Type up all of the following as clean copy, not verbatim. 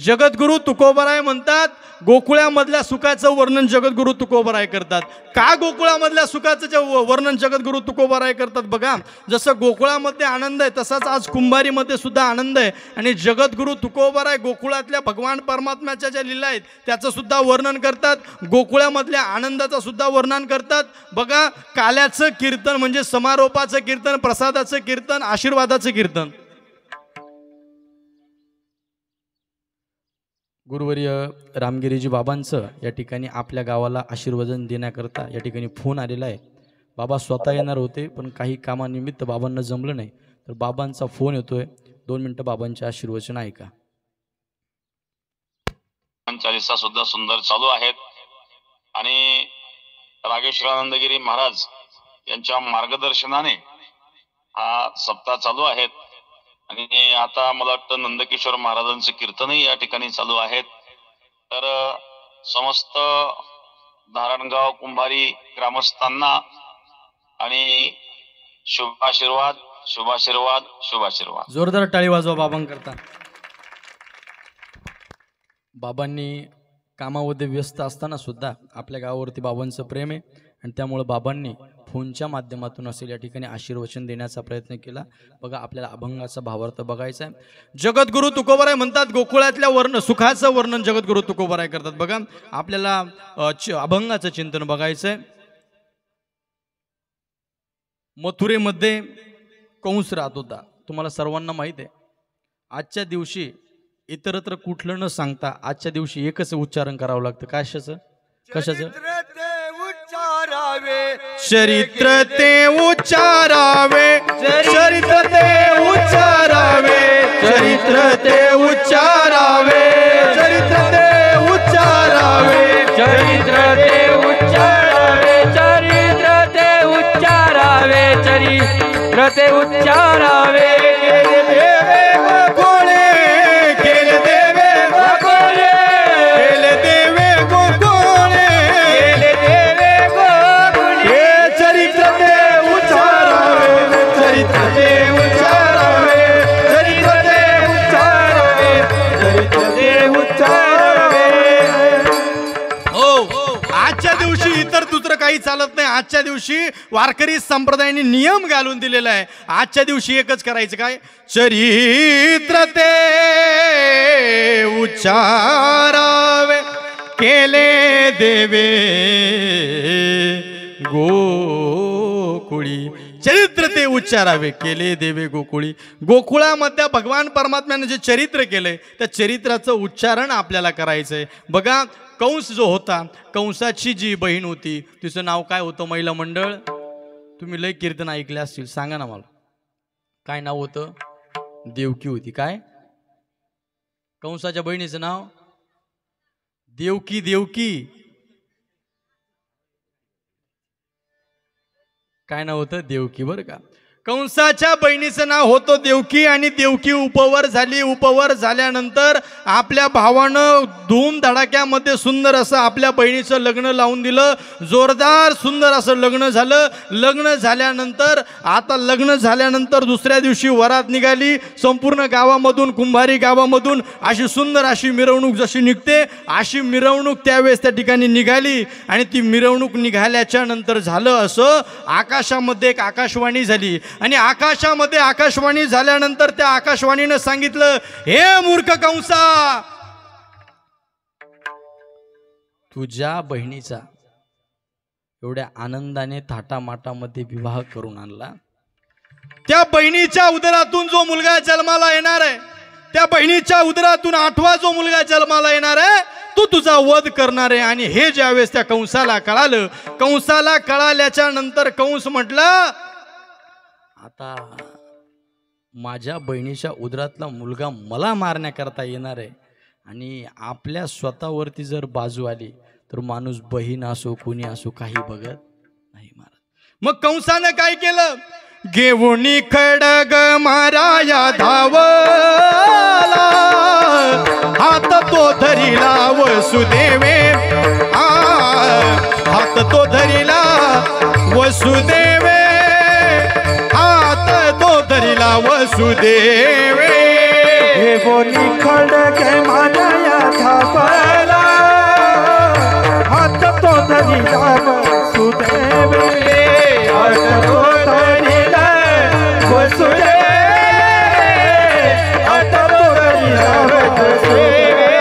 जगद्गुरु तुकोबराय म्हणतात गोकुळामधल्या सुखाचं वर्णन जगद्गुरु तुकोबराय करतात. का गोकुळामधल्या सुखाचं वर्णन जगद्गुरु तुकोबराय करतात? बघा, जसं गोकुळामध्ये आनंद आहे तसाच आज कुंभारीमध्ये सुद्धा आनंद आहे. आणि जगद्गुरु तुकोबराय गोकुळातल्या भगवान परमात्म्याच्या ज्या लीला आहेत त्याचं सुद्धा वर्णन करतात, गोकुळामधल्या आनंदाचं सुद्धा वर्णन करतात. बघा, काल्याचं कीर्तन म्हणजे समारोपाचं कीर्तन, प्रसादाचं कीर्तन, आशीर्वादाचं कीर्तन. गुरुवर्य रामगिरीजी बाबांचं या ठिकाणी आपल्या गावाला आशीर्वादन देण्याकरता या ठिकाणी फोन आलेला आहे. बाबा स्वतः येणार होते पण काही कामानिमित्त बाबांना जमलं नाही, तर बाबांचा फोन येतोय. 2 मिनिटं बाबांचे आशीर्वचन ऐका. चालीसा सुद्धा सुंदर चालू आहेत आणि रागेश्वरानंदगिरी महाराज यांच्या मार्गदर्शनाने हा सप्ताह चालू आहेत. आणि आता मला वाटतं नंदकिशोर महाराजांचे कीर्तनही या ठिकाणी चालू आहेत. तर समस्त धारणगाव कुंभारी ग्रामस्थांना आणि शुभाशीर्वाद शुभाशीर्वाद शुभाशीर्वाद. जोरदार टाळी वाजवा बाबांकरता. बाबांनी कामामध्ये व्यस्त असताना सुद्धा आपल्या गावावरती बाबांचं प्रेम आहे आणि त्यामुळे बाबांनी फोनच्या माध्यमातून असेल या ठिकाणी आशीर्वचन देण्याचा प्रयत्न केला. बघा, आपल्याला अभंगाचा भावार्थ बघायचा आहे. जगद्गुरु तुकोबराय म्हणतात गोकुळातल्या सुखाचं वर्णन जगद्गुरु तुकोबराय करतात. बघा, आपल्याला अभंगाचं चिंतन बघायचं आहे. मथुरेमध्ये कंस राहत होता, तुम्हाला सर्वांना माहित आहे. आजच्या दिवशी इतरत्र कुठलं न सांगता आजच्या दिवशी एकच उच्चारण करावं लागतं. कशाचं? चरित्र ते उच्चारावे, चरित्र ते उच्चारावे, चरित्र ते उच्चारावे, चरित्र ते उच्चारावे, चरित्र ते उच्चारावे, चरित्र ते उच्चारावे, चरित्र ते उच्चारावे. काही चालत नाही. आजच्या दिवशी वारकरी संप्रदायाने नियम घालून दिलेला आहे. आजच्या दिवशी एकच करायचं, काय? चरित्र ते उच्चारावे, केले देवे गोकुळी. चरित्र ते उच्चारावे, केले देवे गोकुळी. गोकुळामध्ये भगवान परमात्म्याने जे चरित्र केलंय त्या चरित्राचं उच्चारण आपल्याला करायचंय. बघा, कंस जो होता, कंसाची जी बहीण होती तिचं नाव काय होतं? महिला मंडळ, तुम्ही लय कीर्तन ऐकले असतील, सांगा ना मला. काय नाव होतं? देवकी होती. काय? कंसाच्या बहिणीचं नाव देवकी. देवकी काय नाव होतं? देवकी. बरं का, कंसाच्या बहिणीचं नाव होतं देवकी. आणि देवकी उपवर झाली. उपवर झाल्यानंतर आपल्या भावानं धूमधडाक्यामध्ये सुंदर असं आपल्या बहिणीचं लग्न लावून दिलं. जोरदार सुंदर असं लग्न झालं. लग्न झाल्यानंतर आता लग्न झाल्यानंतर दुसऱ्या दिवशी वरात निघाली. संपूर्ण गावामधून, कुंभारी गावामधून अशी सुंदर अशी मिरवणूक जशी निघते अशी मिरवणूक त्यावेळेस त्या ठिकाणी निघाली. आणि ती मिरवणूक निघाल्याच्या नंतर झालं असं, आकाशामध्ये एक आकाशवाणी झाली. आणि आकाशामध्ये आकाशवाणी झाल्यानंतर त्या आकाशवाणीनं सांगितलं, हे मूर्ख कंसा, तुझ्या बहिणीचा एवढ्या आनंदाने थाटामाटामध्ये विवाह करून आणला. त्या बहिणीच्या उदरातून जो मुलगा जन्माला येणार आहे, त्या बहिणीच्या उदरातून 8वा जो मुलगा जन्माला येणार आहे, तो तुझा वध करणार आहे. आणि हे ज्यावेळेस त्या कंसाला कळालं, कंसाला कळाल्याच्या नंतर कंस म्हटलं, आता माझ्या बहिणीच्या उदरातला मुलगा मला मारण्याकरता येणार आहे. आणि आपल्या स्वतःवरती जर बाजू आली तर माणूस बहीण असो कोणी असो काही बघत नाही मारत. मग कंसानं काय केलं? घेऊनी खडग माराया धावला, हात तो धरिला वसुदेवे, हात तो धरिला वसुदेवे, हात तो धरिला वसुदेवे. हे बोली खडके माझ्या थापला हात तो धरिला वसुदेवे हात तो धरिला वसुदेवे हात तो धरिला वसुदेवे.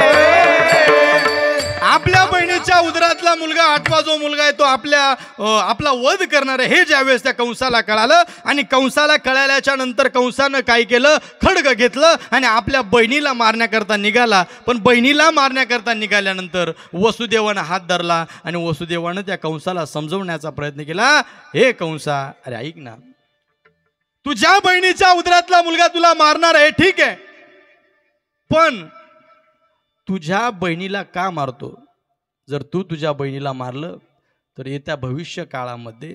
आपल्या बहिणीच्या उदरातला मुलगा 8वा जो मुलगा आहे तो आपला वध करणार आहे हे ज्यावेळेस त्या कंसाला कळालं आणि कंसाला कळाल्याच्या नंतर कंसानं काय केलं, खड्ग घेतलं आणि आपल्या बहिणीला मारण्याकरता निघाला. पण बहिणीला मारण्याकरता निघाल्यानंतर वसुदेवानं हात धरला आणि वसुदेवानं त्या कंसाला समजवण्याचा प्रयत्न केला. हे कंसा, अरे ऐक ना, तुझ्या बहिणीच्या उदरातला मुलगा तुला मारणार आहे ठीक आहे, पण तुझ्या बहिणीला का मारतो? जर तू तुझ्या बहिणीला मारलं तर येत्या भविष्य काळामध्ये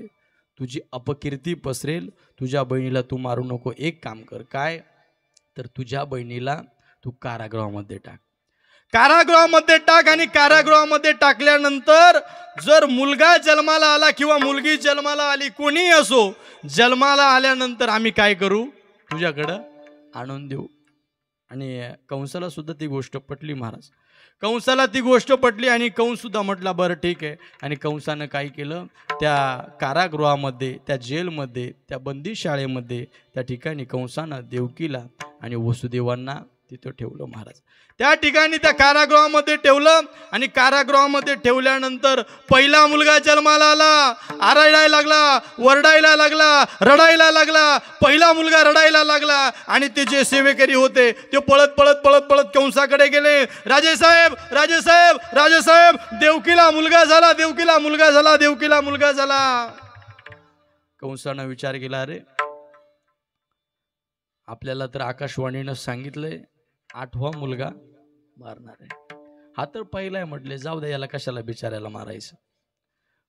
तुझी अपकीर्ती पसरेल. तुझ्या बहिणीला तू मारू नको. एक काम कर, काय तर तुझ्या बहिणीला तू कारागृहामध्ये टाक. कारागृहामध्ये टाक आणि कारागृहामध्ये टाकल्यानंतर जर मुलगा जन्माला आला किंवा मुलगी जन्माला आली, कोणी असो, जन्माला आल्यानंतर आम्ही काय करू, तुझ्याकडं आणून देऊ. आणि कंसाला सुद्धा ती गोष्ट पटली महाराज. कंसाला ती गोष्ट पटली आणि कंस सुद्धा म्हटला बरं ठीक आहे. आणि कंसानं काय केलं, त्या कारागृहामध्ये, त्या जेलमध्ये, त्या बंदीशाळेमध्ये त्या ठिकाणी कंसानं देवकीला आणि वसुदेवांना तिथं ठेवलं महाराज. त्या ठिकाणी त्या कारागृहामध्ये ठेवलं आणि कारागृहामध्ये ठेवल्यानंतर पहिला मुलगा जन्माला आला. आरडायला लागला, वरडायला लागला, रडायला लागला. पहिला मुलगा रडायला लागला आणि ते जे सेवेकरी होते ते पळत पळत पळत पळत कंसाकडे गेले. राजेसाहेब, राजेसाहेब, राजेसाहेब, देवकीला मुलगा झाला, देवकीला मुलगा झाला, देवकीला मुलगा झाला. कंसानं विचार केला, अरे आपल्याला तर आकाशवाणीनं सांगितलंय 8वा मुलगा मारणार आहे. हा तर पहिला आहे, म्हटले जाऊ दे, याला कशाला बिचारायला मारायचं.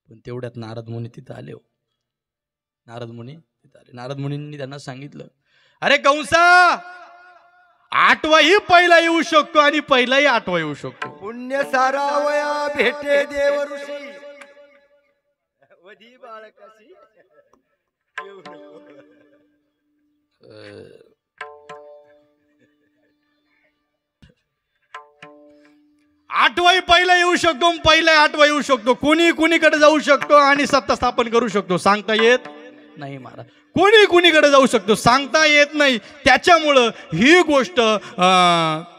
पण तेवढ्यात नारद मुनी तिथं आले. नारद मुनी तिथं आले. नारद मुनींनी त्यांना सांगितलं, अरे कंसा, 8वाही पहिला येऊ शकतो आणि पहिलाही 8वा येऊ शकतो. पुण्य सारावया भेटे देव ऋषी वधी बाळकाशी येऊ नको. 8वाही पहिला येऊ शकतो, पहिला 8वा येऊ शकतो. कोणी कुणीकडे जाऊ शकतो आणि सत्ता स्थापन करू शकतो, सांगता येत नाही महाराज. कोणी कुणीकडे जाऊ शकतो, सांगता येत नाही. त्याच्यामुळं ही गोष्ट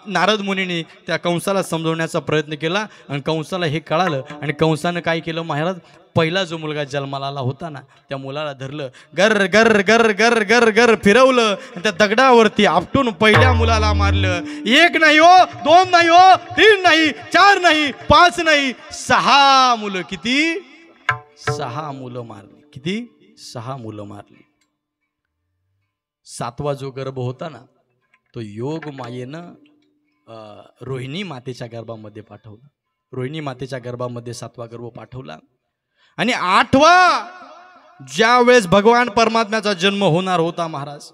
नारद मुनींनी त्या कंसाला समजवण्याचा प्रयत्न केला आणि कंसाला हे कळालं. आणि कंसानं काय केलं महाराज, पहिला जो मुलगा जन्माला आला होता ना, त्या मुलाला धरलं, गर गर गर गर गर गर फिरवलं आणि त्या दगडावरती आपटून पहिल्या मुलाला मारलं. 1 नाही हो, 2 नाही हो, 3 नाही, 4 नाही, 5 नाही, 6 मुलं. किती? 6 मुलं मारली. किती? 6 मुलं मारली. 7वा जो गर्भ होता ना, तो योग मायेनं रोहिणी मातेच्या गर्भामध्ये पाठवला. रोहिणी मातेच्या गर्भामध्ये 7वा गर्भ पाठवला. आणि 8वा ज्या वेळेस भगवान परमात्म्याचा जन्म होणार होता महाराज,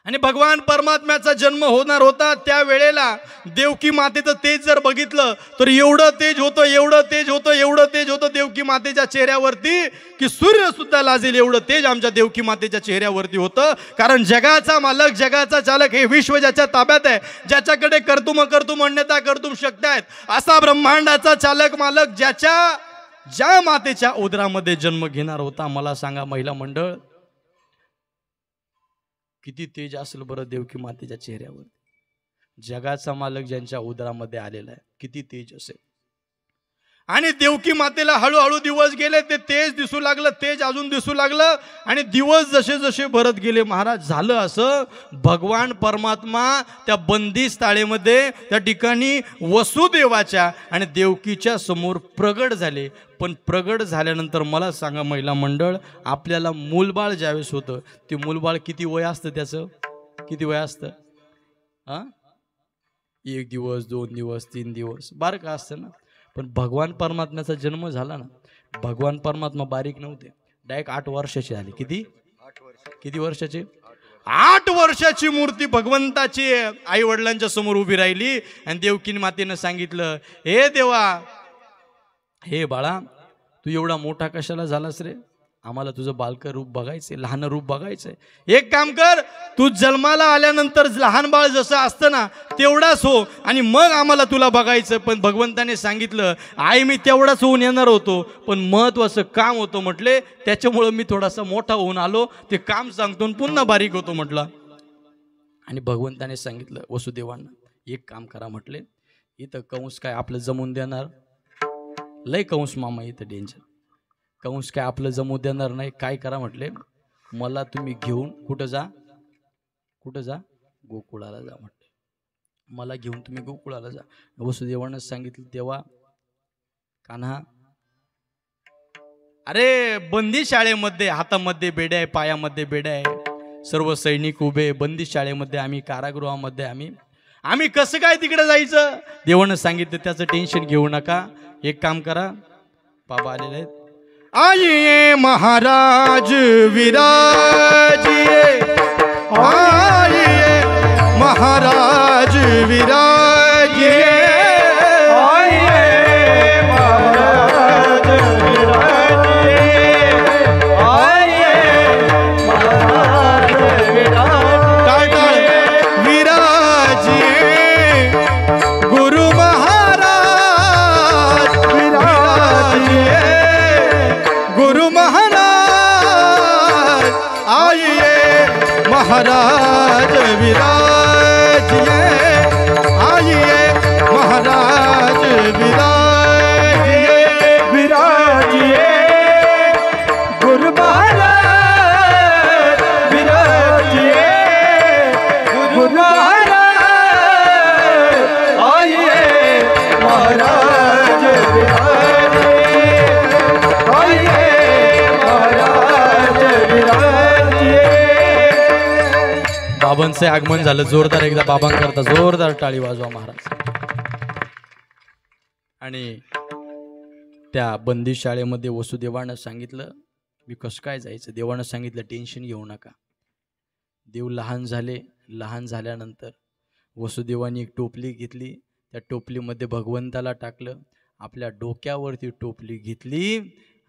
आणि भगवान परमात्म्याचा जन्म होणार होता त्या वेळेला देवकी मातेचं तेज जर बघितलं तर एवढं तेज होतं, एवढं तेज होतं, एवढं तेज होतं देवकी मातेच्या चेहऱ्यावरती की सूर्य सुद्धा लाजेल एवढं तेज आमच्या देवकी मातेच्या चेहऱ्यावरती होतं. कारण जगाचा मालक, जगाचा चालक, हे विश्व ज्याच्या ताब्यात आहे, ज्याच्याकडे कर्तुम कर्तुम अन्यथा कर्तुम शक्य आहेत, असा ब्रह्मांडाचा चालक मालक ज्या मातेच्या उदरामध्ये जन्म घेणार होता, मला सांगा महिला मंडळ, किती तेज असेल बरं देवकी मातेच्या चेहऱ्यावर. जगाचा मालक ज्यांच्या उदरामध्ये आलेला आहे, किती तेज असेल. आणि देवकी मातेला हळूहळू दिवस गेले, ते तेज दिसू लागलं, तेज अजून दिसू लागलं. आणि दिवस जसे जसे भरत गेले महाराज, झालं असं, भगवान परमात्मा त्या बंदिस्थाळेमध्ये त्या ठिकाणी वसुदेवाच्या आणि देवकीच्या समोर प्रगट झाले. पण प्रगट झाल्यानंतर मला सांगा महिला मंडळ, आपल्याला मूलबाळ ज्यावेळेस होतं, ते मूलबाळ किती वय असतं, त्याचं किती वय असतं? 1 दिवस, 2 दिवस, 3 दिवस, बारक असतं ना. पण भगवान परमात्म्याचा जन्म झाला ना, भगवान परमात्मा बारीक नव्हते, डायरेक्ट 8 वर्षाचे झाले. किती? 8 वर्ष. किती वर्षाचे? 8 वर्षाची मूर्ती भगवंताची आई वडिलांच्या समोर उभी राहिली. आणि देवकी मातेनं सांगितलं, हे देवा, हे बाळा, तू एवढा मोठा कशाला झालास रे? आम्हाला तुझं बालक रूप बघायचंय, लहान रूप बघायचंय. एक काम कर, तू जन्माला आल्यानंतर लहान बाळ जसं असतं ना तेवढाच हो आणि मग आम्हाला तुला बघायचं. पण भगवंताने सांगितलं आई मी तेवढाच होऊन येणार होतो, पण महत्वाचं काम होतं म्हटले, त्याच्यामुळं मी थोडासा मोठा होऊन आलो, ते काम सांगतो पुन्हा बारीक होतो म्हटलं. आणि भगवंताने सांगितलं वसुदेवांना एक काम करा म्हटले, इथं कंस काय आपलं जमून देणार, लय कंस मामा इथं डेंजर, कंस काय आपलं जमू देणार नाही. काय करा म्हटले, मला तुम्ही घेऊन कुठं जा, गोकुळाला जा म्हटले, मला घेऊन तुम्ही गोकुळाला जा. वसुदेवानं सांगितलं तेव्हा कान्हा, अरे बंदी शाळेमध्ये हातामध्ये बेड्या आहे, पायामध्ये बेड्या आहे, सर्व सैनिक उभे, बंदी शाळेमध्ये आम्ही, कारागृहामध्ये आम्ही कसं काय तिकडे जायचं. देवानं सांगितलं त्याचं टेन्शन घेऊ नका, एक काम करा, बाबा आलेले आहेत. आइए महाराज विराजिए, आइए महाराज विराजिए, आइए महाराज विराजिए, आइए महाराज विराजिए, विराजिए गुरु महाराज विराजिए, गुरु महाराज आइए महाराज विराजिए, आइए महाराज विराजिए, विराजिए गुरु महाराज विराजिए, गुरु महाराज आइए महाराज विराजिए, आइए महाराज विराजिए. बाबांचे आगमन झालं, जोरदार एकदा बाबांकरता जोरदार टाळी वाजवा महाराज. आणि त्या बंदी शाळेमध्ये वसुदेवानं सांगितलं मी कसं काय जायचं. देवानं सांगितलं टेन्शन घेऊ नका. देव लहान झाले, लहान झाल्यानंतर वसुदेवानी एक टोपली घेतली, त्या टोपलीमध्ये भगवंताला टाकलं, आपल्या डोक्यावरती टोपली घेतली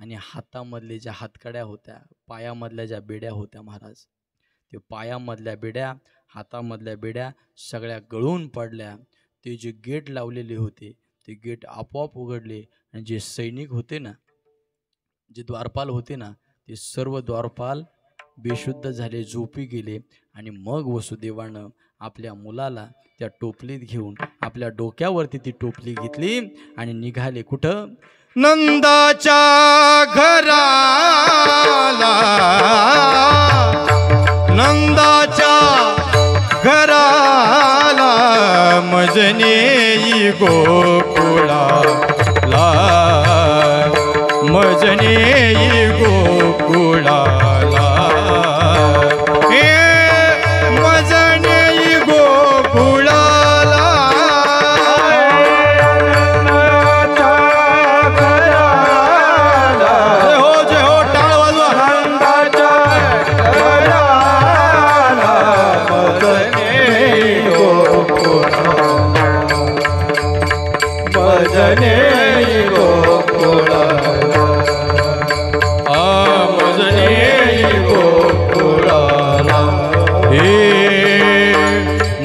आणि हातामधले ज्या हातकड्या होत्या, पायामधल्या ज्या बेड्या होत्या महाराज, ते पायामधल्या बेड्या, हातामधल्या बेड्या सगळ्या गळून पडल्या. ते जे गेट लावलेले होते ते गेट आपोआप उघडले आणि जे सैनिक होते ना, जे द्वारपाल होते ना, ते सर्व द्वारपाल बेशुद्ध झाले, झोपी गेले. आणि मग वसुदेवानं आपल्या मुलाला त्या टोपलीत घेऊन आपल्या डोक्यावरती ती टोपली घेतली आणि निघाले कुठं, नंदाच्या घराला, नंदाच्या घराला मजने गोकुळाला, मजने गोकुळाला, हे मजने गोकुळाला, जय हो टाळ वाजवा. नंदाच्या घराला मजने गोकुळाला, मजने गोकुळाला, मजने गोकुळाला. हे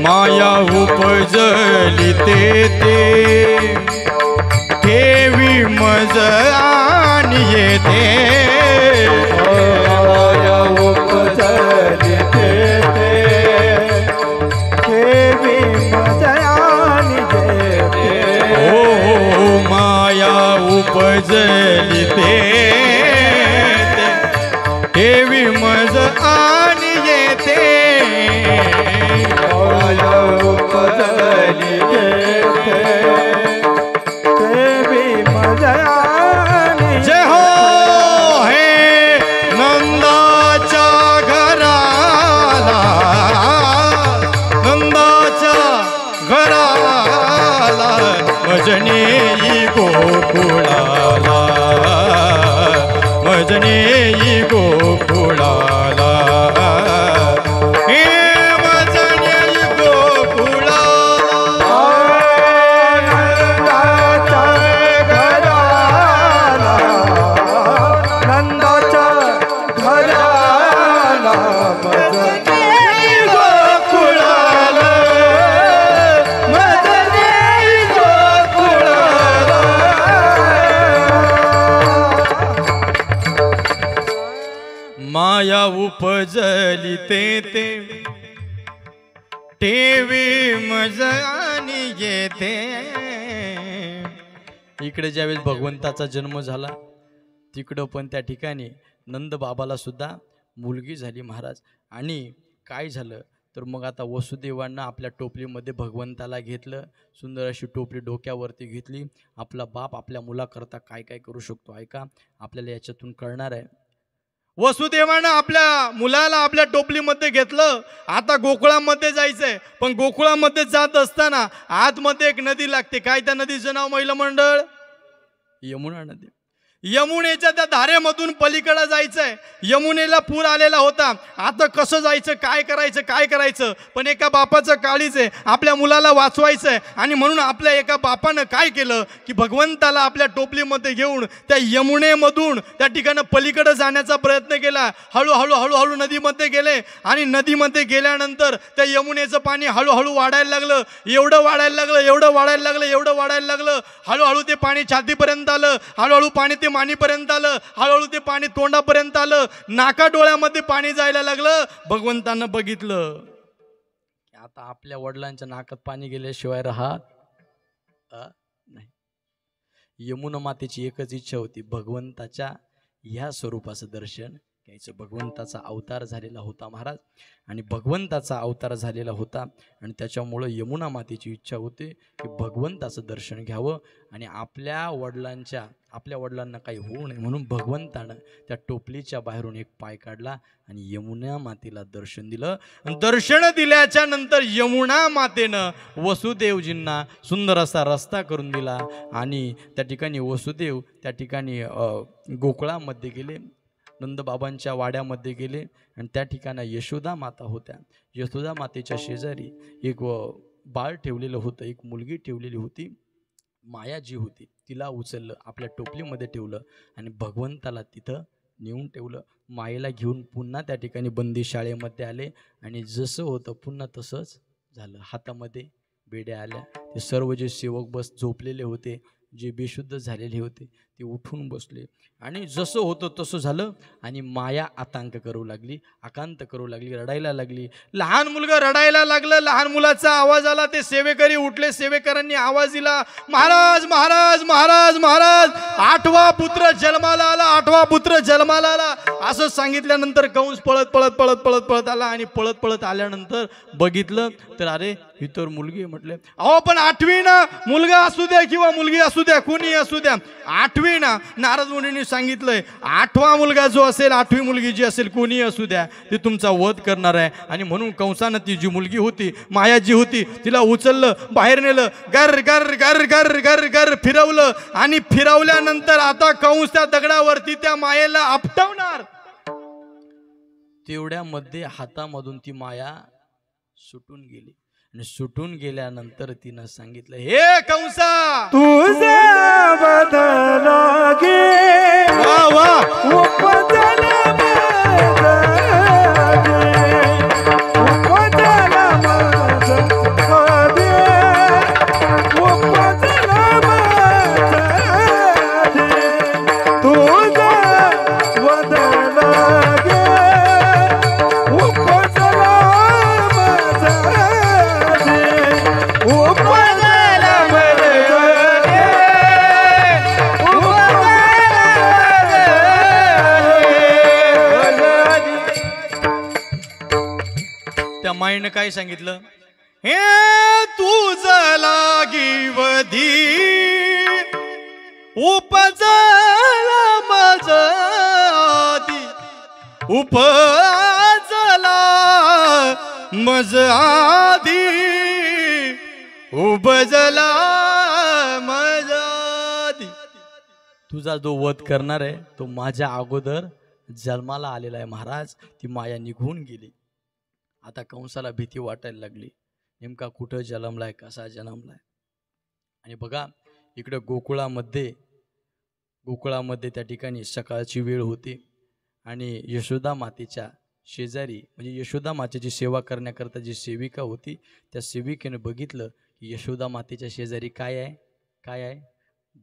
माया उपजली ते ठेवी मज आणि येते, माया उपजली ते ठेवी मजयानी जेते. हो माया उपजली ते ठेवी मज आणि येते, माया उपजली ते ठेवी मजयानी. जय हो हे नंदाच्या घराला, नंदाच्या घराला मजने गोकुळाला, मजने गोकुळाला, हे मजने गोकुळाला. नंदाच्या घराला, नंदाच्या गोकुळाला मदने गोकुळाला मदने गोकुळाला माया उपजली ते ठेवी मजानी येते. इकडे ज्यावेळेस भगवंताचा जन्म झाला तिकडं पण त्या ठिकाणी नंद बाबाला सुद्धा मुलगी झाली महाराज. आणि काय झालं तर मग आता वसुदेवांना आपल्या टोपलीमध्ये भगवंताला घेतलं. सुंदर अशी टोपली डोक्यावरती घेतली. आपला बाप आपल्या मुलाकरता काय काय करू शकतो ऐका, आपल्याला याच्यातून कळणार आहे. वसुदेवानं आपल्या मुलाला आपल्या टोपलीमध्ये घेतलं. आता गोकुळामध्ये जायचंय, पण गोकुळामध्ये जात असताना आतमध्ये एक नदी लागते. काय त्या नदीचं नाव महिला मंडळ? यमुना नदी. यमुनेच्या त्या धारेमधून पलीकडे जायचंय. यमुनेला पूर आलेला होता. आता कसं जायचं, काय करायचं, पण एका बापाचं काळीज आहे, आपल्या मुलाला वाचवायचंय. आणि म्हणून आपल्या एका बापानं काय केलं की भगवंताला आपल्या टोपलीमध्ये घेऊन त्या यमुनेमधून त्या ठिकाणी पलीकडे जाण्याचा प्रयत्न केला. हळूहळू नदीमध्ये गेले. आणि नदीमध्ये गेल्यानंतर त्या यमुनेचं पाणी हळूहळू वाढायला लागलं. एवढं वाढायला लागलं. हळूहळू ते पाणी छातीपर्यंत आलं. हळूहळू पाणी ते मानीपर्यंत आलं. हळूहळू ते पाणी तोंडापर्यंत आलं. नाका डोळ्यामध्ये पाणी जायला लागलं. भगवंतानं बघितलं की आता आपल्या वडिलांच्या नाकात पाणी गेल्याशिवाय राहत नाही. यमुना मातेची एकच इच्छा होती, भगवंताच्या ह्या स्वरूपाचं दर्शन घ्यायचं. भगवंताचा अवतार झालेला होता महाराज. आणि भगवंताचा अवतार झालेला होता आणि त्याच्यामुळं यमुना मातेची इच्छा होते की भगवंताचं दर्शन घ्यावं. आणि आपल्या वडिलांना काही होऊ नये म्हणून भगवंतानं त्या टोपलीच्या बाहेरून एक पाय काढला आणि यमुना मातेला दर्शन दिलं. दर्शन दिल्याच्या नंतर यमुना मातेनं वसुदेवजींना सुंदर असा रस्ता करून दिला. आणि त्या ठिकाणी वसुदेव त्या ठिकाणी गोकुळामध्ये गेले. नंदबाबांच्या वाड्यामध्ये गेले आणि त्या ठिकाणी यशोदा माता होत्या. यशोदा मातेच्या शेजारी एक बाळ ठेवलेलं होतं, एक मुलगी ठेवलेली होती. माया जी होती तिला उचललं, आपल्या टोपलीमध्ये ठेवलं आणि भगवंताला तिथं नेऊन ठेवलं. मायेला घेऊन पुन्हा त्या ठिकाणी बंदी शाळेमध्ये आले आणि जसं होतं पुन्हा तसंच झालं. हातामध्ये बेड्या आल्या. ते सर्व जे सेवक झोपलेले होते, जे बेशुद्ध झालेले होते ते उठून बसले आणि जसं होतं तसं झालं. आणि माया आकांत करू लागली, रडायला लागली. लहान मुलगा रडायला लागलं. लहान मुलाचा आवाज आला. ते सेवेकरी उठले. सेवेकरांनी आवाज दिला, महाराज महाराज महाराज महाराज, 8वा पुत्र जन्माला आला. असं सांगितल्यानंतर कंस पळत आला. आणि पळत आल्यानंतर बघितलं तर अरे ही तर मुलगी आहे. म्हटले अहो पण 8वी ना, मुलगा असू द्या किंवा मुलगी असू द्या, कुणी असू द्या, 8वी ना. नारद मुनींनी सांगितलंय 8वा मुलगा जो असेल, 8वी मुलगी जी असेल, कोणी असू द्या, ती तुमचा वध करणार आहे. आणि म्हणून कंसानं ती जी मुलगी होती, माया जी होती, तिला उचललं, बाहेर नेलं, गर गर गर गर गर गर फिरवलं. आणि फिरवल्यानंतर आता कंस त्या दगडावरती त्या मायेला आपटवणार. तेवढ्यामध्ये हातामधून ती माया सुटून गेली. आणि सुटून गेल्यानंतर तिनं सांगितलं, हे कंसा, तुझा बदला घे वा वा, उपजला माझा घे, उपजला माझा घे, उपजला माझा घे, तुझा बदला घे, उपजला माझा घे, उपजला माझा घे, त्या माईनं काय सांगितलं, हे तुझ लागी वधी उपजला मजादी, उपजला मजादी, उपजला मजादी. तुझा जो वध करणार आहे तो माझ्या अगोदर जन्माला आलेला आहे महाराज. ती माया निघून गेली. आता कंसाला भीती वाटायला लागली, नेमका कुठं जन्मलाय, कसा जन्मलाय. आणि बघा इकडे गोकुळामध्ये त्या ठिकाणी सकाळची वेळ होती आणि यशोदा मातेच्या शेजारी म्हणजे यशोदा मातेची सेवा करण्याकरता जी सेविका होती त्या सेविकेने बघितलं की यशोदा मातेच्या शेजारी काय आहे, काय आहे,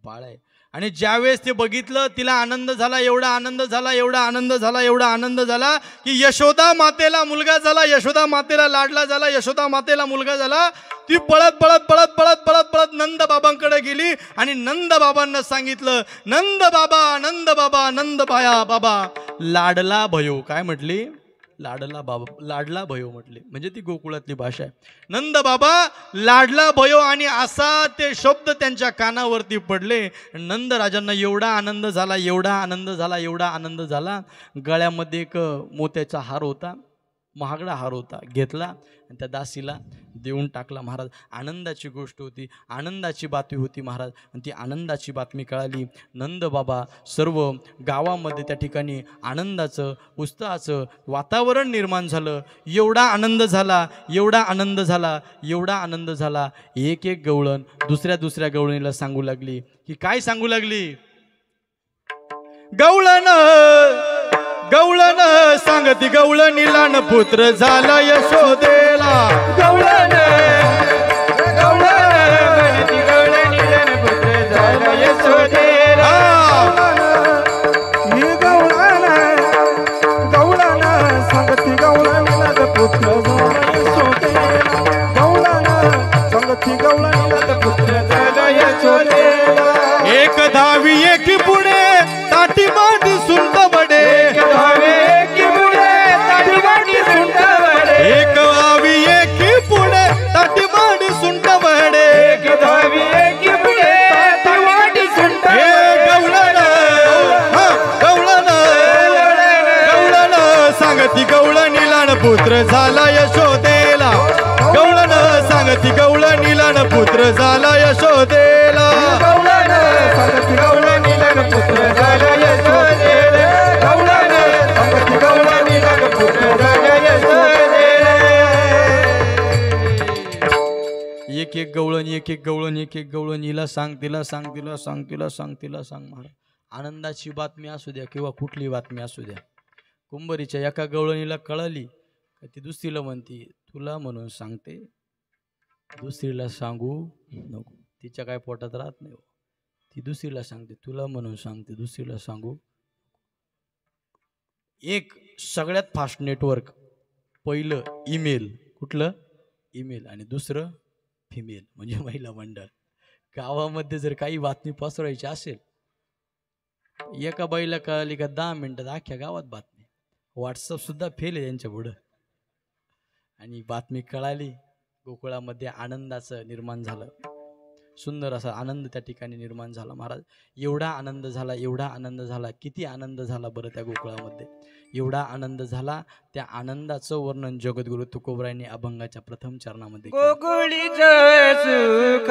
बाळ आहे. आणि ज्यावेळेस ते बघितलं तिला आनंद झाला, एवढा आनंद झाला, एवढा आनंद झाला, एवढा आनंद झाला की यशोदा मातेला मुलगा झाला, यशोदा मातेला लाडला झाला, यशोदा मातेला मुलगा झाला. ती पळत पळत पळत पळत पळत पळत नंद बाबांकडे गेली आणि नंद बाबांना सांगितलं, नंद बाबा, नंद बाबा, नंद बाया बाबा, लाडला भयो. काय म्हटली? लाडला बाबा, लाडला भयो म्हटले, म्हणजे ती गोकुळातली भाषा आहे. नंद बाबा लाडला भयो. आणि असा ते शब्द त्यांच्या कानावरती पडले. नंद राजांना एवढा आनंद झाला, एवढा आनंद झाला, एवढा आनंद झाला. गळ्यामध्ये एक मोत्याचा हार होता, महागडा हार होता, घेतला आणि त्या दासीला देऊन टाकला. महाराज आनंदाची गोष्ट होती, आनंदाची बातमी होती महाराज. आणि ती आनंदाची बातमी कळाली. नंद बाबा सर्व गावामध्ये त्या ठिकाणी आनंदाचं उत्साहाचं वातावरण निर्माण झालं. एवढा आनंद झाला, एवढा आनंद झाला, एवढा आनंद झाला. एक एक गवळण दुसऱ्या दुसऱ्या गवळणीला सांगू लागली की काय सांगू लागली? गवळण गवळण सांगती गवळणीला न पुत्र झाला यशोदेला. गवळण गवळण म्हणती गवळणीला न पुत्र झाला यशोदेला. ही गवळण गवळण सांगती गवळणीला न पुत्र झाला यशोदेला. गवळण सांगती गवळणीला न पुत्र झाला यशोदेला. एक धावी एक पुणे ताटी मांडी सुंट बडे. एक धावी एक पुणे ताटी मांडी सुंट बडे. एक धावी एक पुणे ताटी मांडी सुंट बडे. एक धावी एक पुणे ताटी मांडी सुंट बडे. गवळण गवळण गवळण सांगती गवळणीला न पुत्र झाला यशोदेला. गवळण सांगती गवळणीला न पुत्र झाला यशोदेला. गवळण सांगती गवळणीला न पुत्र झाला यशोदेला. गवळण सांगती गवळणीला न पुत्र झाला यशोदेला. एक एक गवळण एक एक गवळण एक एक गवळण हिला सांग, तिला सांग, तिला सांग, तिला सांग, तिला सांग. महाराज आनंदाची बातमी असू द्या किंवा कुठली बातमी असू द्या, कुंभारीच्या एका गवळणीला कळाली का ती दुसरीला म्हणती तुला म्हणून सांगते, दुसरीला सांगू नको. तिच्या काय पोटात राहत नाही. ती दुसरीला सांगते तुला म्हणून सांगते, दुसरीला सांगू. एक सगळ्यात फास्ट नेटवर्क, पहिलं ईमेल, कुठलं ईमेल, आणि दुसरं फिमेल म्हणजे महिला मंडळ. गावामध्ये जर काही बातमी पसरवायची असेल, एका बाईला कळाली का 10 मिनिटात अख्ख्या गावात बातमी. व्हॉट्सअप सुद्धा फेल आहे यांच्या पुढं. आणि बातमी कळाली, गोकुळामध्ये आनंदाचं निर्माण झालं. सुंदर असा आनंद त्या ठिकाणी निर्माण झाला. महाराज एवढा आनंद झाला, एवढा आनंद झाला. किती आनंद झाला बरं त्या गोकुळामध्ये. एवढा आनंद झाला, त्या आनंदाचं वर्णन जगद्गुरु तुकोबरायांनी अभंगाच्या प्रथम चरणामध्ये केलं. गोकुळीचं सुख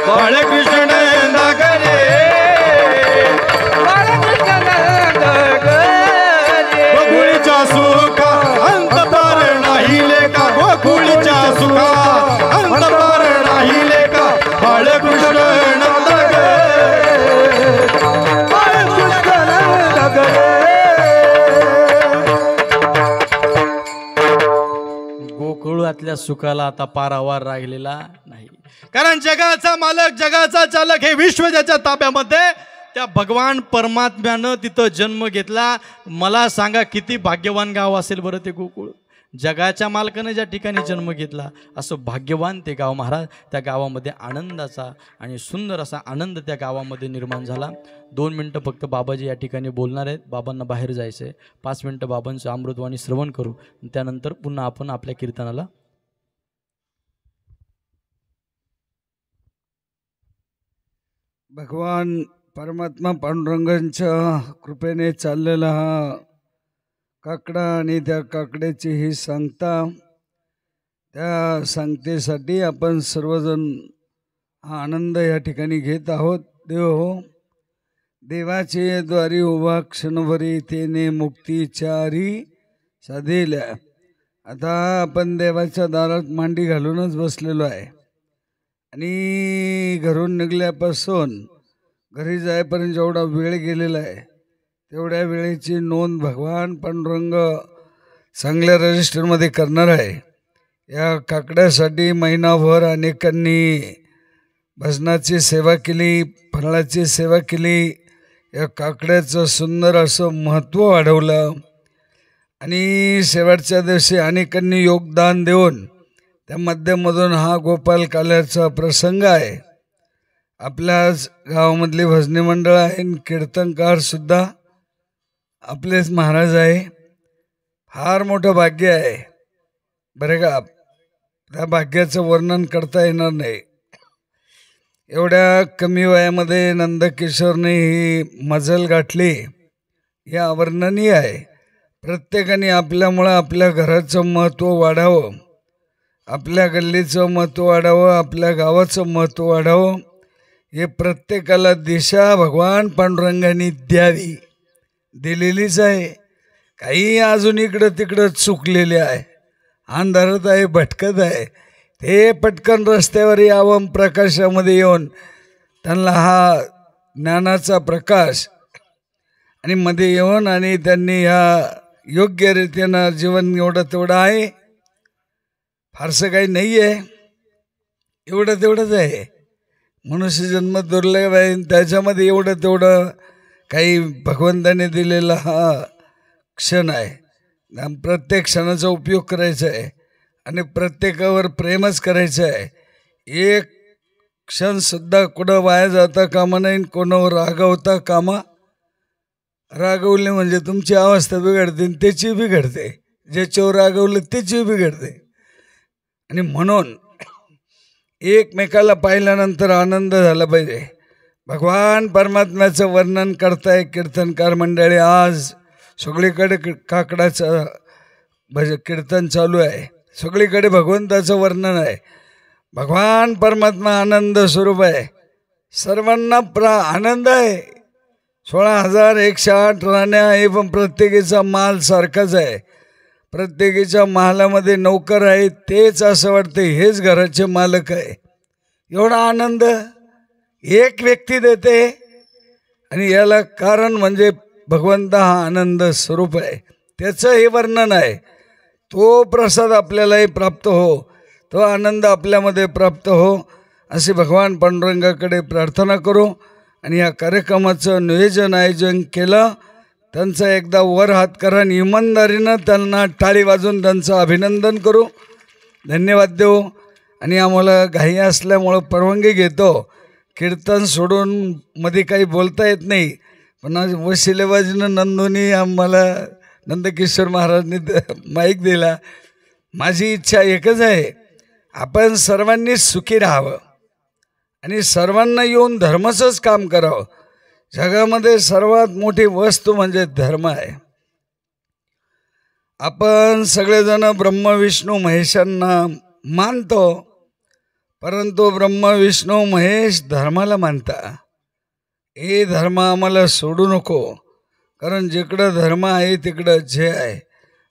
बाळकृष्ण नंद रे बाळकृष्ण नंद रे गोकुळीच्या सुखा अंत पार नाही लेका गोकुळीच्या सुखा अंत पार नाही लेका बाळकृष्ण नंद बाळकृष्ण नंद गोकुळातल्या सुखाला आता पारावार राहिलेला नाही, कारण जगाचा मालक जगाचा चालक हे विश्व ज्याच्या ताब्यामध्ये, त्या भगवान परमात्म्यानं तिथं जन्म घेतला. मला सांगा किती भाग्यवान गाव असेल बरं ते गोकुळ. जगाच्या मालकानं ज्या ठिकाणी जन्म घेतला असं भाग्यवान ते गाव महाराज. त्या गावामध्ये आनंदाचा आणि सुंदर असा आनंद त्या गावामध्ये निर्माण झाला. 2 मिनटं फक्त बाबाजी या ठिकाणी बोलणार आहेत. बाबांना बाहेर जायचं आहे. 5 मिनटं बाबांचं अमृतवाणी श्रवण करू, त्यानंतर पुन्हा आपण आपल्या कीर्तनाला. भगवान परमात्मा पांडुरंगांच्या कृपेने चाललेला हा काकडा आणि त्या काकड्याची ही सांगता, त्या सांगतेसाठी आपण सर्वजण हा आनंद या ठिकाणी घेत आहोत. देव हो, देवाचे द्वारी उभा क्षणभरी तेने मुक्तीचारी साधिल्या. आता आपण देवाच्या दारात मांडी घालूनच बसलेलो आहे आणि घरून निघल्यापासून घरी जाईपर्यंत जेवढा वेळ गेलेला आहे तेवढ्या वेळेची नोंद भगवान पांडुरंग चांगल्या रजिस्टरमध्ये करणार आहे. या काकड्यासाठी महिनाभर अनेकांनी भजनाची सेवा केली, फराळाची सेवा केली. या काकड्याचं सुंदर असं महत्त्व वाढवलं आणि शेवटच्या दिवशी अनेकांनी योगदान देऊन त्या माध्यमातून हा गोपाल काल्याचा प्रसंग आहे. आपल्याच गावामधली भजनी मंडळ आहे, कीर्तनकार सुद्धा आपलेच महाराज आहे. फार मोठं भाग्य आहे बरं का. त्या भाग्याचं वर्णन करता येणार नाही. एवढ्या कमी वयामध्ये नंदकिशोरने ही मजल गाठली, हे अवर्णनीय आहे. प्रत्येकाने आपल्यामुळं आपल्या घराचं महत्त्व वाढावं, आपल्या गल्लीचं महत्त्व वाढावं, आपल्या गावाचं महत्त्व वाढावं. हे प्रत्येकाला दिशा भगवान पांडुरंगाने द्यावी, दिलेलीच आहे. काही अजून इकडं तिकडं चुकलेले आहे, अंधारात आहे, भटकत आहे. ते पटकन रस्त्यावर यावं, प्रकाशामध्ये येऊन त्यांना हा ज्ञानाचा प्रकाश आणि मध्ये येऊन आणि त्यांनी ह्या योग्य रीतीनं जीवन एवढं तेवढं आहे, फारसं काही नाही आहे, एवढं तेवढंच आहे. मनुष्य जन्म दुर्लभ आहे, त्याच्यामध्ये एवढं तेवढं काही भगवंताने दिलेला हा क्षण आहे. प्रत्येक क्षणाचा उपयोग करायचा आहे आणि प्रत्येकावर प्रेमच करायचं आहे. एक क्षणसुद्धा कुठं वाया जाता कामा नाही, कोणावर रागवता कामा. रागवले म्हणजे तुमची अवस्था बिघडते, त्याची बिघडते. ज्याच्यावर रागवलं त्याची बिघडते. आणि म्हणून एकमेकाला पाहिल्यानंतर आनंद झाला पाहिजे. भगवान परमात्म्याचं वर्णन करताय कीर्तनकार मंडळी. आज सगळीकडे काकडाचं कीर्तन चालू आहे, सगळीकडे भगवंताचं वर्णन आहे. भगवान परमात्मा आनंद स्वरूप आहे, सर्वांना आनंद आहे. 16,108 राण्या आहे, पण प्रत्येकीचा माल सारखाच आहे. प्रत्येकीच्या महालामध्ये नौकर आहे, तेच असं वाटतं हेच घराचे मालक आहे. एवढा आनंद एक व्यक्ती देते आणि याला कारण म्हणजे भगवंत हा आनंद स्वरूप आहे, त्याचं हे वर्णन आहे. तो प्रसाद आपल्यालाही प्राप्त हो, तो आनंद आपल्यामध्ये प्राप्त हो, असे भगवान पांडुरंगाकडे प्रार्थना करू. आणि या कार्यक्रमाचं नियोजन आयोजन केलं त्यांचा एकदा वर हात करा आणि इमानदारीनं त्यांना टाळी वाजून त्यांचं अभिनंदन करू, धन्यवाद देऊ. आणि आम्हाला घाई असल्यामुळं परवानगी घेतो, कीर्तन सोडून मध्ये काही बोलता येत नाही, पण आज वशिलेबाजीनं नंदोनी आम्हाला नंदकिशोर महाराजने माईक दिला. माझी इच्छा एकच आहे, आपण सर्वांनी सुखी राहावं आणि सर्वांना येऊन धर्माचंच काम करावं. जगामध्ये सर्वात मोठी वस्तू म्हणजे धर्म आहे. आपण सगळेजण ब्रह्म विष्णू महेशांना मानतो, परंतु ब्रह्मा विष्णू महेश धर्माला मानता. हे धर्म आम्हाला सोडू नको, कारण जिकडं धर्म आहे तिकडं जय आहे.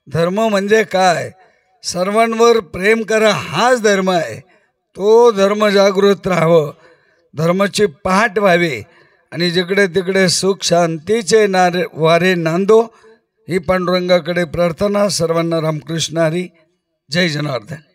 धर्म म्हणजे काय? सर्वांवर प्रेम करा, हाच धर्म आहे. तो धर्म जागृत राहावं, धर्माची पहाट व्हावी आणि जिकडे तिकडे सुख शांतीचे वारे नांदो ही पांडुरंगाकडे प्रार्थना. सर्वांना रामकृष्ण हरी. जय जनार्दन.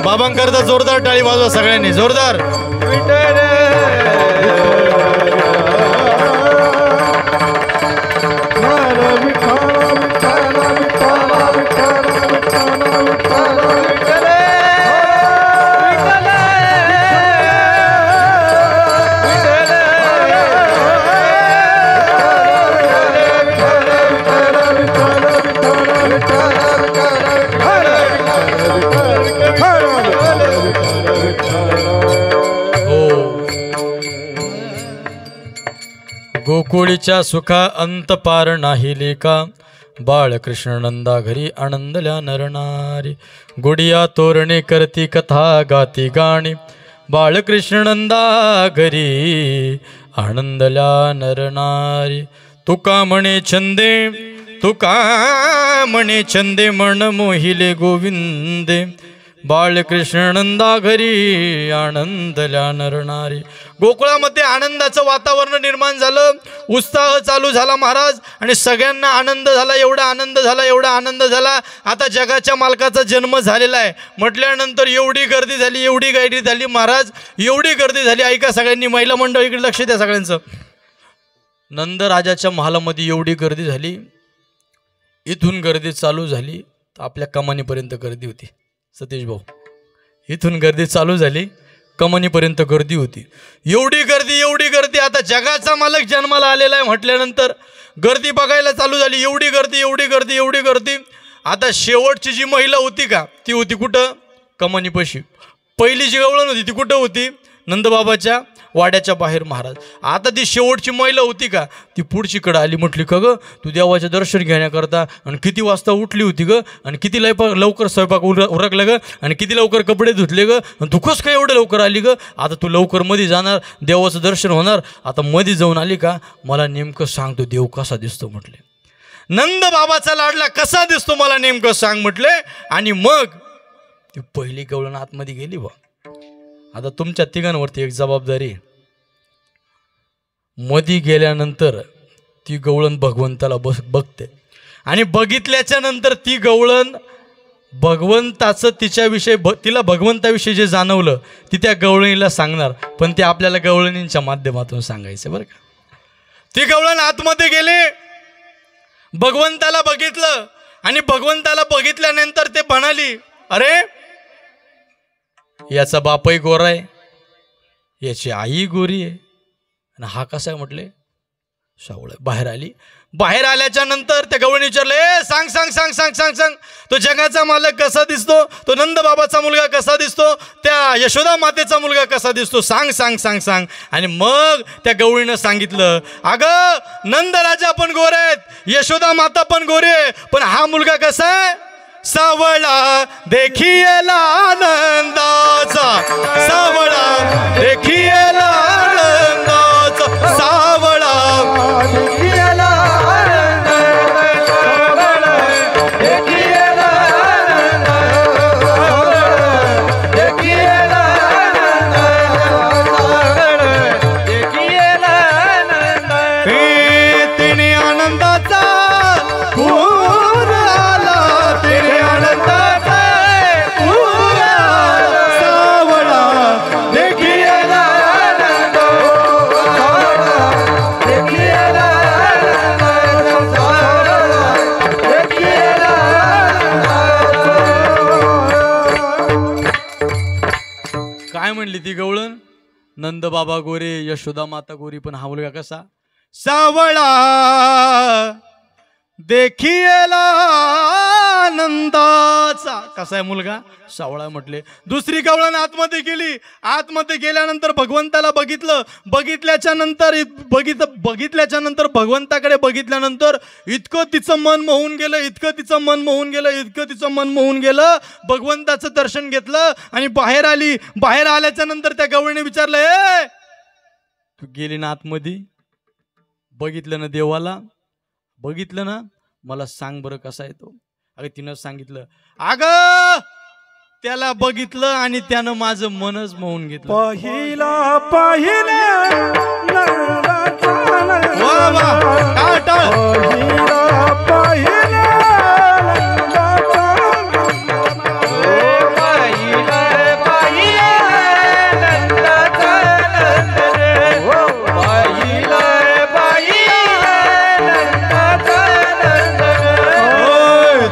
बाबांकरता जोरदार टाळी वाजवा सगळ्यांनी, जोरदार. गोकुळीच्या सुखा अंत पार नाही लेका, बाळकृष्ण नंदा घरी आनंदल्या नरनारी. गुडिया तोरणे करती कथा गाती गाणी, बाळकृष्ण नंदा घरी आनंदल्या नरनारी. तुका म्हणे छंदे, तुका म्हणे छंदे मन मोहिले गोविंदे, बाळकृष्ण नंदा घरी आनंदल्या नरनारी. गोकुळामध्ये आनंदाचं वातावरण निर्माण झालं, उत्साह चालू झाला महाराज, आणि सगळ्यांना आनंद झाला. एवढा आनंद झाला, एवढा आनंद झाला. आता जगाच्या मालकाचा जन्म झालेला आहे म्हटल्यानंतर एवढी गर्दी झाली, एवढी गर्दी झाली महाराज, एवढी गर्दी झाली. ऐका सगळ्यांनी, महिला मंडळ इकडे लक्ष द्या सगळ्यांचं. नंदराजाच्या महालामध्ये एवढी गर्दी झाली, इथून गर्दी चालू झाली तर आपल्या कमानीपर्यंत गर्दी होती. सतीश भाऊ, इथून गर्दी चालू झाली, कमानीपर्यंत गर्दी होती. एवढी गर्दी, एवढी गर्दी. आता जगाचा मालक जन्माला आलेला आहे म्हटल्यानंतर गर्दी बघायला चालू झाली. एवढी गर्दी, एवढी गर्दी, एवढी गर्दी. आता शेवटची जी महिला होती का, ती होती कुठं? कमानीपाशी. पहिली जी गवळण होती ती कुठं होती? नंदबाबाच्या वाड्याच्या बाहेर महाराज. आता ती शेवटची महिला होती का, ती पुढचीकडं आली. म्हटली का ग तू देवाचं दर्शन घेण्याकरता, आणि किती वाजता उठली होती ग, आणि किती लवकर स्वयंपाक उरकला ग, आणि किती लवकर कपडे धुतले ग, आणि तू कसं काय एवढं लवकर आली ग, आता तू लवकर मध्ये जाणार, देवाचं दर्शन होणार. आता मध्ये जाऊन आली का, मला नेमकं सांगतो देव कसा दिसतो म्हटले. नंद बाबाचा लाडला कसा दिसतो मला नेमकं सांग म्हटले. आणि मग ती पहिली गवळण आतमध्ये गेली. बा आता तुमच्या तिघांवरती एक जबाबदारी. मधी गेल्यानंतर ती गवळण भगवंताला बघते, आणि बघितल्याच्या नंतर ती गवळण भगवंताचं तिच्याविषयी तिला भगवंताविषयी जे जाणवलं ती त्या गवळणीला सांगणार. पण ते आपल्याला गवळणींच्या माध्यमातून सांगायचं बरं का. ती गवळण आतमध्ये गेली, भगवंताला बघितलं, आणि भगवंताला बघितल्यानंतर ते म्हणाली, अरे याचा बापही गोरा आहे, याची आई गोरी आहे, आणि हा कसा आहे म्हटले सावळ. बाहेर आली. बाहेर आल्याच्या नंतर त्या गवळणी विचारले, सांग सांग सांग सांग सांग सांग तो जगाचा मालक कसा दिसतो, तो नंद बाबाचा मुलगा कसा दिसतो, त्या यशोदा मातेचा मुलगा कसा दिसतो, सांग सांग सांग सांग. आणि मग त्या गवळीनं सांगितलं, अगं नंद राजा पण गोरे आहेत, यशोदा माता पण गोरे आहे, पण हा मुलगा कसा आहे, सावळा देखिएला आनंदाचा, सावळा देखिएला आनंदाचा, सावळा देखिएला आनंदाचा, सावळा देखिएला आनंदाचा. काय म्हणली ती गवळण? नंद बाबा गोरे, यशोदा माता गोरी, पण हा मुलगा कसा? सावळा देखिएला नंदाचा. कसा आहे मुलगा? सावळा म्हटले. दुसरी गवळण आतमध्ये गेली. आतमध्ये गेल्यानंतर भगवंताला बघितलं. बघितल्याच्या नंतर भगवंताकडे बघितल्यानंतर इतकं तिचं मन मोहून गेलं, इतकं तिचं मन मोहून गेलं. भगवंताचं दर्शन घेतलं आणि बाहेर आली. बाहेर आल्याच्या नंतर त्या गवळीने विचारलं, ए तू गेली ना आतमध्ये, बघितलं ना देवाला, बघितलं ना, मला सांग बरं कसा आहे तो? अगं तिनं सांगितलं, अगं त्याला बघितलं आणि त्यानं माझं मनच मोहून घेतलं. पहिला पहिला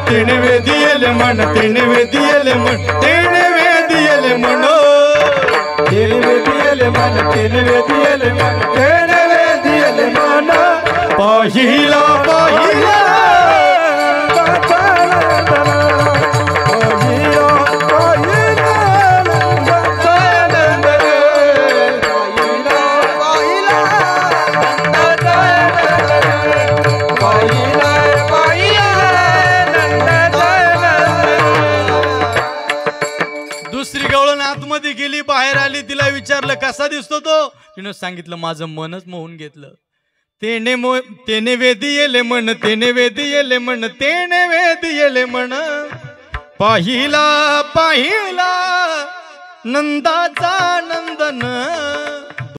तेने वेदियले मन, तेने वेदियले मन, तेने वेदियले मन, तेने वेदियले मन, तेने वेदियले मन, तेने वेदियले मन. पहिला पहिला गेली. बाहेर आली. तिला विचारलं कसा दिसतो तो? तिनं सांगितलं माझं मनच मोहून घेतलं. तेने वेदियले मन, तेने वेदियले मन, तेने वेदियले मन. पाहिला पाहिला नंदाचा नंदन